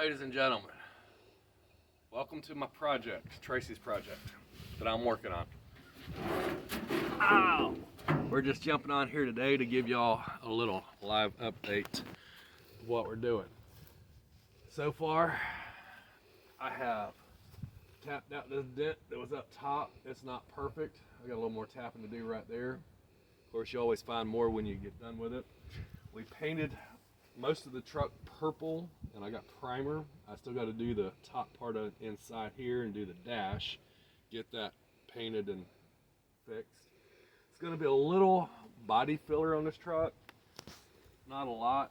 ladies and gentlemen. Welcome to my project, Tracy's project, that I'm working on. Ow! We're just jumping on here today to give y'all a little live update of what we're doing. So far, I have tapped out this dent that was up top. It's not perfect. I got a little more tapping to do right there. Of course, you always find more when you get done with it. We painted most of the truck purple, and I got primer. I still got to do the top part of inside here and do the dash, get that painted and fixed. It's going to be a little body filler on this truck, not a lot.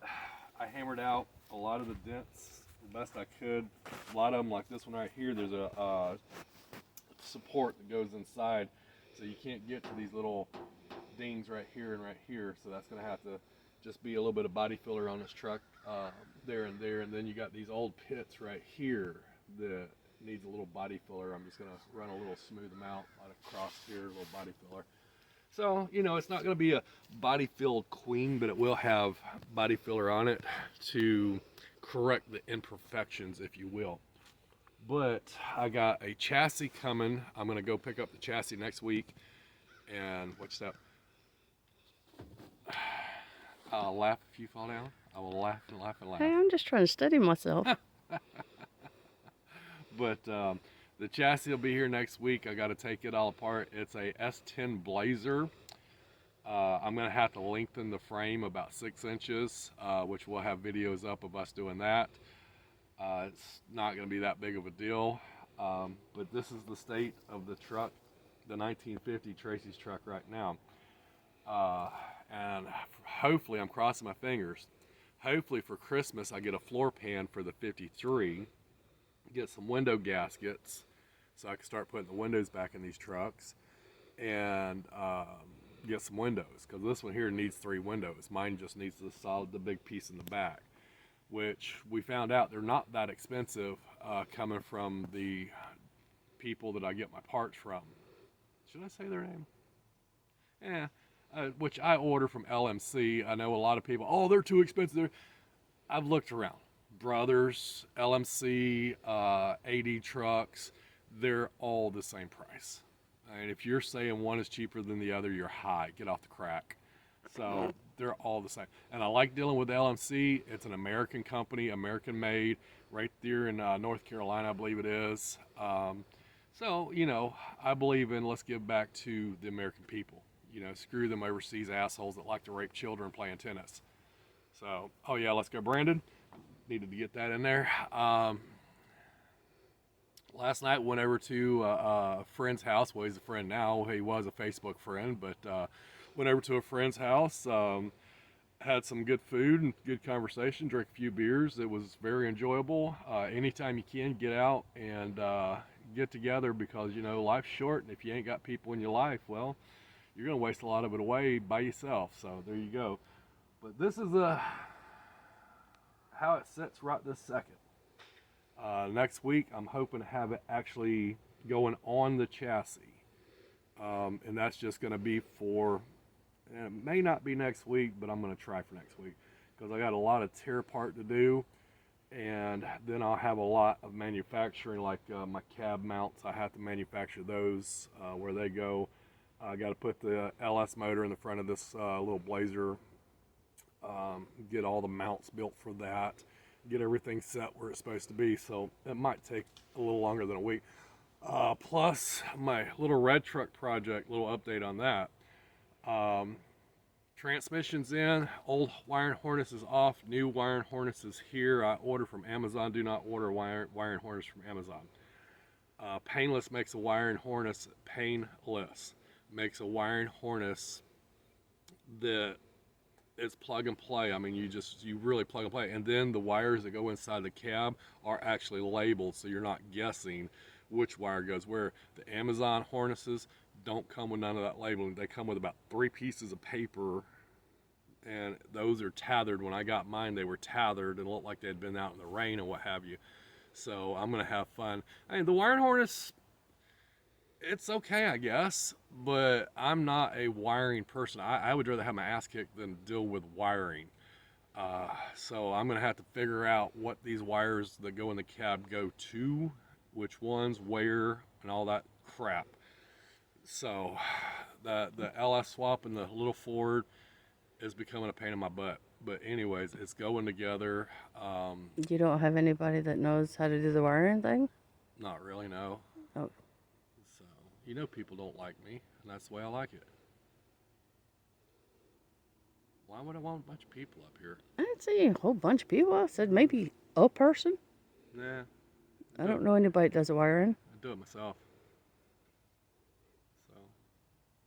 I hammered out a lot of the dents the best I could. A lot of them, like this one right here, there's a support that goes inside, so you can't get to these little dings right here and right here, so that's going to have to just be a little bit of body filler on this truck there and there. And then you got these old pits right here that needs a little body filler. I'm just going to run a little smooth them out across here, a little body filler. So, you know, it's not going to be a body filled queen, but it will have body filler on it to correct the imperfections, if you will. But I got a chassis coming. I'm going to go pick up the chassis next week. And what's that? I'll laugh if you fall down. I will laugh and laugh and laugh. Hey, I'm just trying to study myself. But the chassis will be here next week. I got to take it all apart. It's a S10 Blazer. I'm going to have to lengthen the frame about 6 inches, which we'll have videos up of us doing that. It's not going to be that big of a deal. But this is the state of the truck, the 1950 Tracy's truck right now. And hopefully, I'm crossing my fingers, hopefully for Christmas I get a floor pan for the 53, get some window gaskets so I can start putting the windows back in these trucks, and get some windows, because this one here needs 3 windows. Mine just needs the big piece in the back, which we found out they're not that expensive, coming from the people that I get my parts from. Should I say their name? Yeah. Which I order from LMC. I know a lot of people, oh, they're too expensive. I've looked around. Brothers, LMC, AD trucks, they're all the same price. And if you're saying one is cheaper than the other, you're high. Get off the crack. So they're all the same. And I like dealing with LMC. It's an American company, American made, right there in North Carolina, I believe it is. So, you know, I believe in let's give back to the American people. You know, screw them overseas assholes that like to rape children playing tennis. So, oh yeah, let's go, Brandon. Needed to get that in there. Last night went over to a friend's house. Well, he's a friend now. He was a Facebook friend, but went over to a friend's house. Had some good food and good conversation. Drank a few beers. It was very enjoyable. Anytime you can, get out and get together, because you know life's short, and if you ain't got people in your life, well, you're going to waste a lot of it away by yourself. So there you go. But this is how it sits right this second. Next week, I'm hoping to have it actually going on the chassis. And that's just going to be for, and it may not be next week, but I'm going to try for next week, because I got a lot of tear apart to do. And then I'll have a lot of manufacturing, like my cab mounts. I have to manufacture those where they go. I got to put the LS motor in the front of this little Blazer, get all the mounts built for that, get everything set where it's supposed to be. So it might take a little longer than a week. Plus my little red truck project, little update on that. Transmission's in, old wiring harness is off, new wiring harness is here. I order from Amazon. Do not order wiring harness from Amazon. Painless makes a wiring harness painless. Makes a wiring harness that is plug and play. I mean, you really plug and play. And then the wires that go inside the cab are actually labeled, so you're not guessing which wire goes where. The Amazon harnesses don't come with none of that labeling. They come with about 3 pieces of paper, and those are tethered. When I got mine, they were tethered and looked like they had been out in the rain and what have you. So I'm gonna have fun. I mean, the wiring harness, it's okay, I guess, but I'm not a wiring person. I would rather have my ass kicked than deal with wiring. So I'm gonna have to figure out what these wires that go in the cab go to, which ones, where, and all that crap. So the LS swap and the little Ford is becoming a pain in my butt. But anyways, it's going together. You don't have anybody that knows how to do the wiring thing? Not really, no. Oh, So people don't like me, and that's the way I like it. Why would I want a bunch of people up here? I didn't say a whole bunch of people. I said maybe a person. Nah, I don't know anybody that does the wiring. I do it myself. So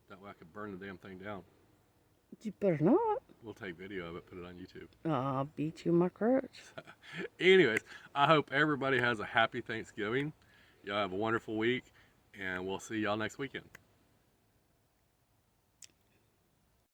that way I could burn the damn thing down. You better not. We'll take video of it, put it on YouTube. I'll beat you in my crutch. Anyways, I hope everybody has a happy Thanksgiving. Y'all have a wonderful week, and we'll see y'all next weekend.